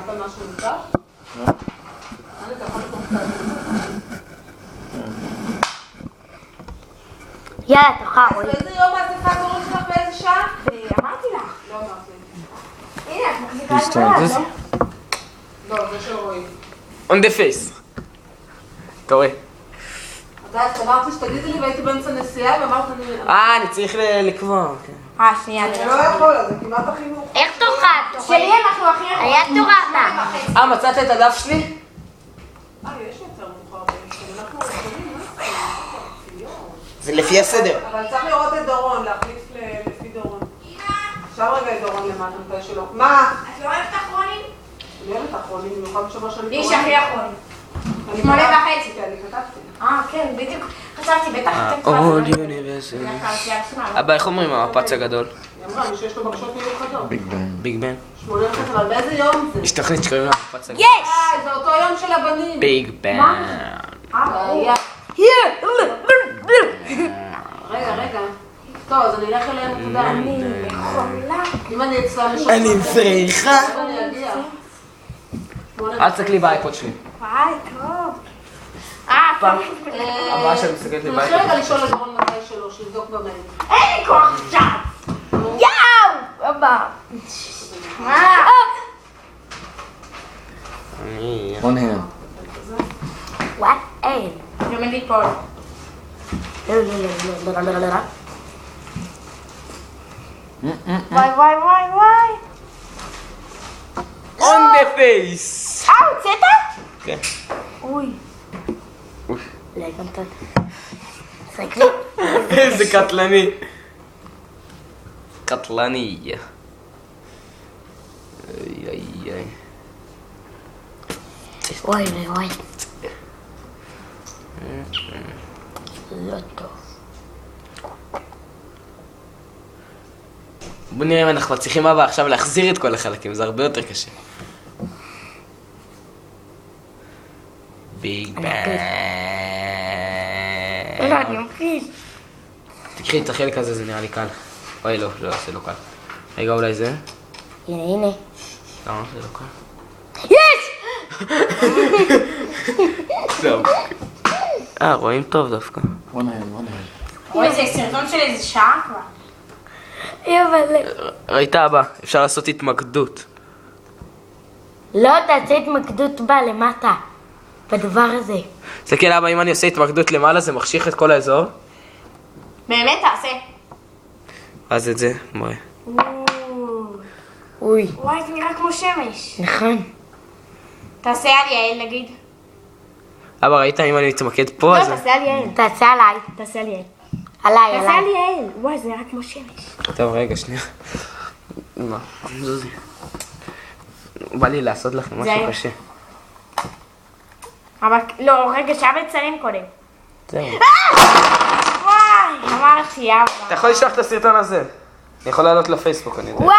שמעת משהו נמצא? לא. אתה יכול לקום קצת. יאללה, תוכל, רואי. באיזה יום האספה הכללית שלך באיזה שעה? אמרתי לך. לא אמרתי. הנה, את מחזיקה את זה, לא? לא, זה של רועי. On the face. אתה רואה? אתה אמרת שתגידי לי והייתי באמצע נסיעה ואמרת אני... אני צריך לקבוע. שנייה. זה לא יכול, זה כמעט החינוך. איך תוכל? שלי אנחנו הכי... היה תורתה. מצאת את הדף שלי? יש יותר מאוחר בעצם. אנחנו יכולים, מה? זה לפי הסדר. אבל צריך לראות את דורון, להחליף לפי דורון. עכשיו רגע את דורון למטה, מתי שלא. מה? את לא אוהבת אחרונים? אני אוהבת אחרונים, במיוחד בשבוע שאני איש הכי אחרונים. 8:30. אני כתבתי. כן, בדיוק. חשבתי, בטח אתם עוד יוניברסיטי. אבא, איך אומרים המפץ הגדול? היא אמרה, מי שיש לו בקשות מיוחדות. ביג בן. 8:30, אבל באיזה יום זה? יש תוכנית שקוראים לה המפץ הגדול. יש! זה אותו יום של הבנים. ביג בן. בעיה. Here! רגע. טוב, אז אני אלך אליהם, אתה יודע. אני יכולה. אם אני אצלם לשם... אני צריכה. אני אגיע. אל תסתכלי באייפוד שלי. וואי, טוב. הבאה שאני מסתכלת לי נתחיל רגע לשאול את דורון מתי שלו, שיבדוק במייל. אין לי כוח עכשיו. יאו! אבא. On hand. וואט? אין. אני עומד ליפול. וואי. On the face. הוצאת? כן. אוי. אולי גם טוב. סתכלי. איזה קטלני. קטלני. איי. וואי. לא טוב. בוא נראה אם אנחנו מצליחים אבא עכשיו להחזיר את כל החלקים, זה הרבה יותר קשה. ביג בן. לא, אני מפחיד. תקחי את החלק הזה, זה נראה לי קל. אוי, לא, זה לא קל. רגע, אולי זה? הנה. לא, זה לא קל. יש! טוב. רואים טוב דווקא. אוי, זה סרטון של איזה שעה כבר. אבל... ראית אבא, אפשר לעשות התמקדות. לא, תעשה התמקדות בה למטה. בדבר הזה. תסתכל אבא, אם אני עושה התמקדות למעלה זה מחשיך את כל האזור. באמת, תעשה. אז את זה, בואי. אוי. וואי, זה נראה כמו שמש. נכון. תעשה על יעל, נגיד. אבא, ראית אם אני מתמקד פה? לא, אז... תעשה על יעל. תעשה עליי. תעשה על יעל. עליי. תעשה על יעל. וואי, זה נראה כמו שמש. טוב, רגע, שנייה. מה? זוזי. בא לי לעשות לכם משהו זה- קשה. אבל, לא, רגע, שעה בצלם קודם. זהו. וואי, אמרתי, אבא. אתה יכול לשלוח את הסרטון הזה. אני יכול לעלות לפייסבוק, אני יודע. וואו!